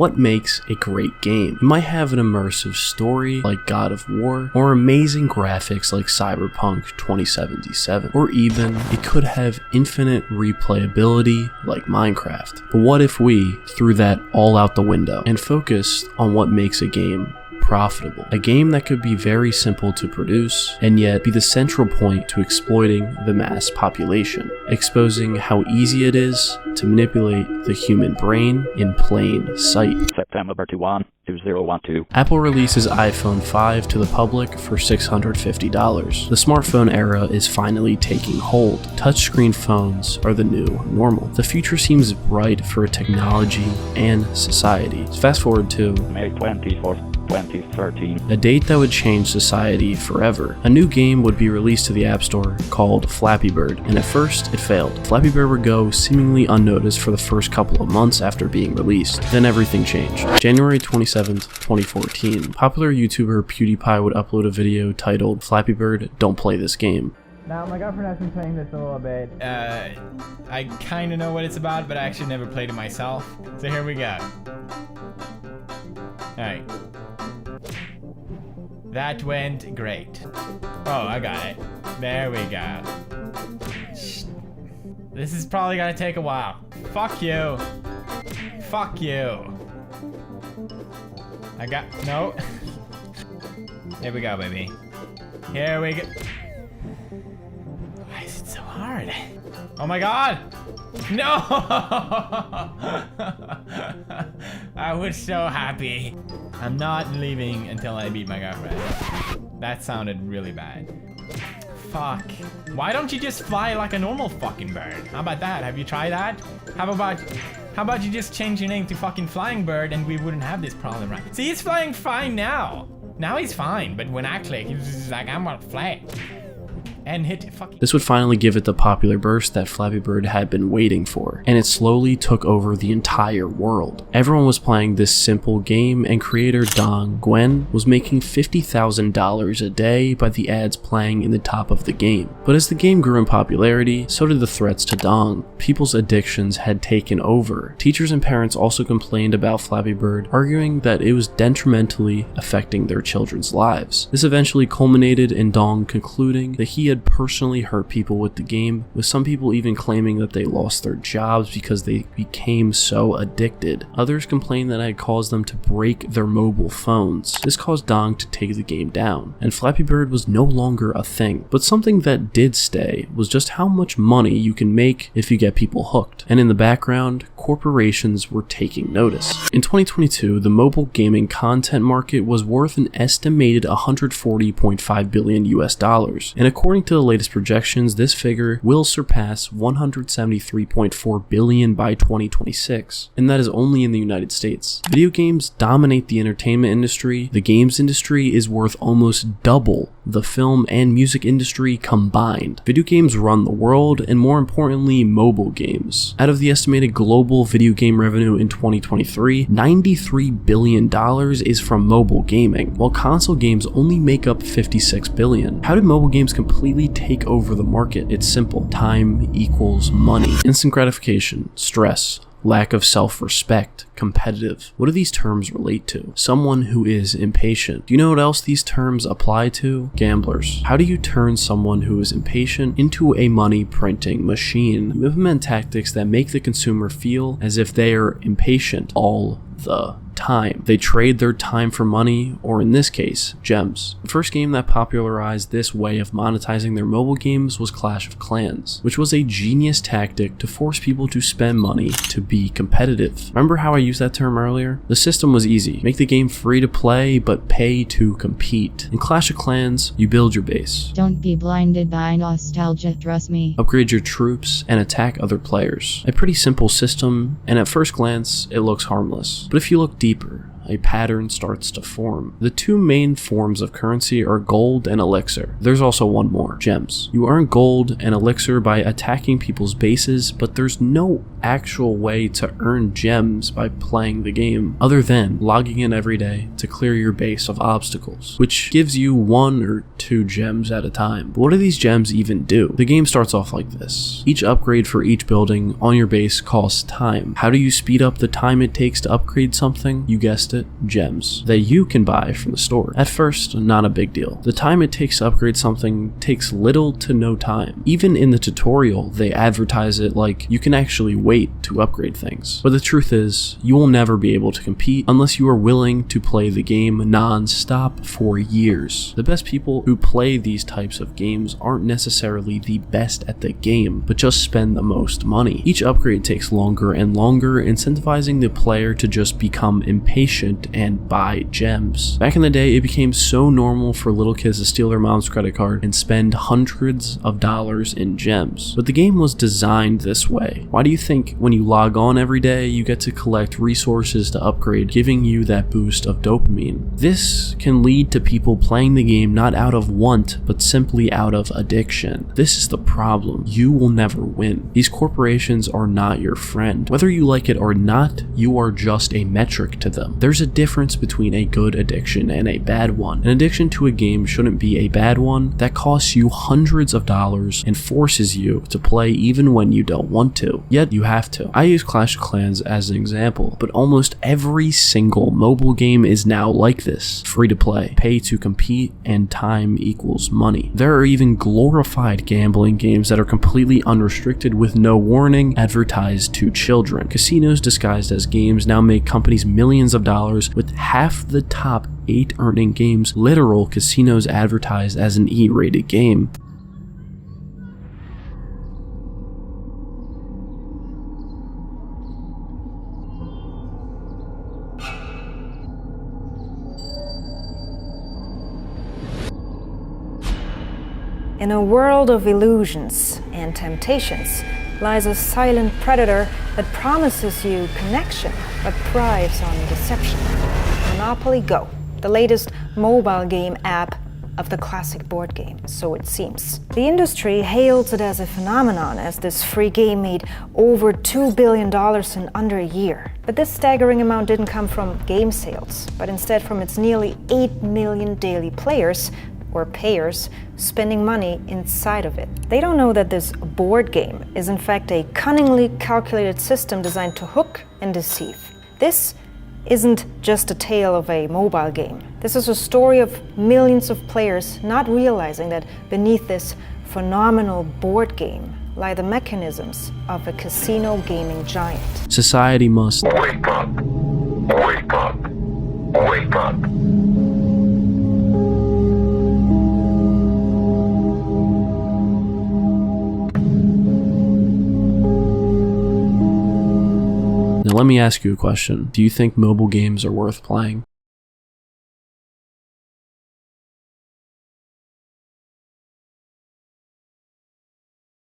What makes a great game? It might have an immersive story like God of War, or amazing graphics like Cyberpunk 2077, or even it could have infinite replayability like Minecraft. But what if we threw that all out the window and focused on what makes a game profitable? A game that could be very simple to produce and yet be the central point to exploiting the mass population, exposing how easy it is to manipulate the human brain in plain sight. September 21, 2012. Apple releases iPhone 5 to the public for $650. The smartphone era is finally taking hold. Touchscreen phones are the new normal. The future seems bright for technology and society. Fast forward to May 24th, 2013. a date that would change society forever. A new game would be released to the App Store called Flappy Bird, and at first it failed. Flappy Bird would go seemingly unnoticed for the first couple of months after being released. Then everything changed. January 27th, 2014, popular YouTuber PewDiePie would upload a video titled Flappy Bird, Don't Play This Game. Now, my girlfriend has been playing this a little bit. I kind of know what it's about, but I actually never played it myself. So here we go. Alright. That went great. Oh, I got it. There we go. This is probably gonna take a while. Fuck you. Fuck you. No. Here we go, baby. Here we go. Why is it so hard? Oh my god! No! I was so happy. I'm not leaving until I beat my girlfriend. That sounded really bad. Fuck. Why don't you just fly like a normal fucking bird? How about that? Have you tried that? How about you just change your name to fucking Flying Bird and we wouldn't have this problem, right? See, he's flying fine now. Now he's fine, but when I click, he's just like, I'm gonna fly. And hit fucking. This would finally give it the popular burst that Flappy Bird had been waiting for, and it slowly took over the entire world. Everyone was playing this simple game, and creator Dong Nguyen was making $50,000 a day by the ads playing in the top of the game. But as the game grew in popularity, so did the threats to Dong. People's addictions had taken over. Teachers and parents also complained about Flappy Bird, arguing that it was detrimentally affecting their children's lives. This eventually culminated in Dong concluding that he had personally hurt people with the game, with some people even claiming that they lost their jobs because they became so addicted. Others complained that I had caused them to break their mobile phones. This caused Dong to take the game down, and Flappy Bird was no longer a thing. But something that did stay was just how much money you can make if you get people hooked. And in the background, corporations were taking notice. In 2022, the mobile gaming content market was worth an estimated $140.5 billion US, and according to the latest projections, this figure will surpass $173.4 billion by 2026, and that is only in the United States. Video games dominate the entertainment industry. The games industry is worth almost double the film and music industry combined. Video games run the world, and more importantly, mobile games. Out of the estimated global video game revenue in 2023, $93 billion is from mobile gaming, while console games only make up $56 billion. How did mobile games completely take over the market? It's simple. Time equals money. Instant gratification, stress, lack of self-respect, competitive. What do these terms relate to? Someone who is impatient. Do you know what else these terms apply to? Gamblers. How do you turn someone who is impatient into a money printing machine? You implement tactics that make the consumer feel as if they are impatient all the time. They trade their time for money, or in this case, gems. The first game that popularized this way of monetizing their mobile games was Clash of Clans, which was a genius tactic to force people to spend money to be competitive. Remember how I used that term earlier? The system was easy. Make the game free to play, but pay to compete. In Clash of Clans, you build your base. Don't be blinded by nostalgia, trust me. Upgrade your troops and attack other players. A pretty simple system, and at first glance, it looks harmless. But if you look deeper, a pattern starts to form. The two main forms of currency are gold and elixir. There's also one more, gems. You earn gold and elixir by attacking people's bases, but there's no actual way to earn gems by playing the game other than logging in every day to clear your base of obstacles, which gives you 1 or 2 gems at a time. But what do these gems even do? The game starts off like this. Each upgrade for each building on your base costs time. How do you speed up the time it takes to upgrade something? You guessed it, gems, that you can buy from the store. At first, not a big deal. The time it takes to upgrade something takes little to no time. Even in the tutorial, they advertise it like you can actually wait to upgrade things. But the truth is, you will never be able to compete unless you are willing to play the game non-stop for years. The best people who play these types of games aren't necessarily the best at the game, but just spend the most money. Each upgrade takes longer and longer, incentivizing the player to just become impatient and buy gems. Back in the day, it became so normal for little kids to steal their mom's credit card and spend hundreds of dollars in gems. But the game was designed this way. Why do you think when you log on every day, you get to collect resources to upgrade, giving you that boost of dopamine? This can lead to people playing the game not out of want, but simply out of addiction. This is the problem. You will never win. These corporations are not your friend. Whether you like it or not, you are just a metric to them. There's a difference between a good addiction and a bad one. An addiction to a game shouldn't be a bad one that costs you hundreds of dollars and forces you to play even when you don't want to. Yet you have to. I use Clash of Clans as an example, but almost every single mobile game is now like this. Free to play, pay to compete, and time equals money. There are even glorified gambling games that are completely unrestricted with no warning, advertised to children. Casinos disguised as games now make companies millions of dollars, with half the top 8 earning games literal casinos advertised as an E-rated game. In a world of illusions and temptations lies a silent predator that promises you connection but thrives on deception. Monopoly Go, the latest mobile game app of the classic board game, so it seems. The industry hails it as a phenomenon, as this free game made over $2 billion in under a year. But this staggering amount didn't come from game sales, but instead from its nearly 8 million daily players, or payers, spending money inside of it. They don't know that this board game is in fact a cunningly calculated system designed to hook and deceive. This isn't just a tale of a mobile game. This is a story of millions of players not realizing that beneath this phenomenal board game lie the mechanisms of a casino gaming giant. Society must wake up, wake up, wake up. Now let me ask you a question. Do you think mobile games are worth playing?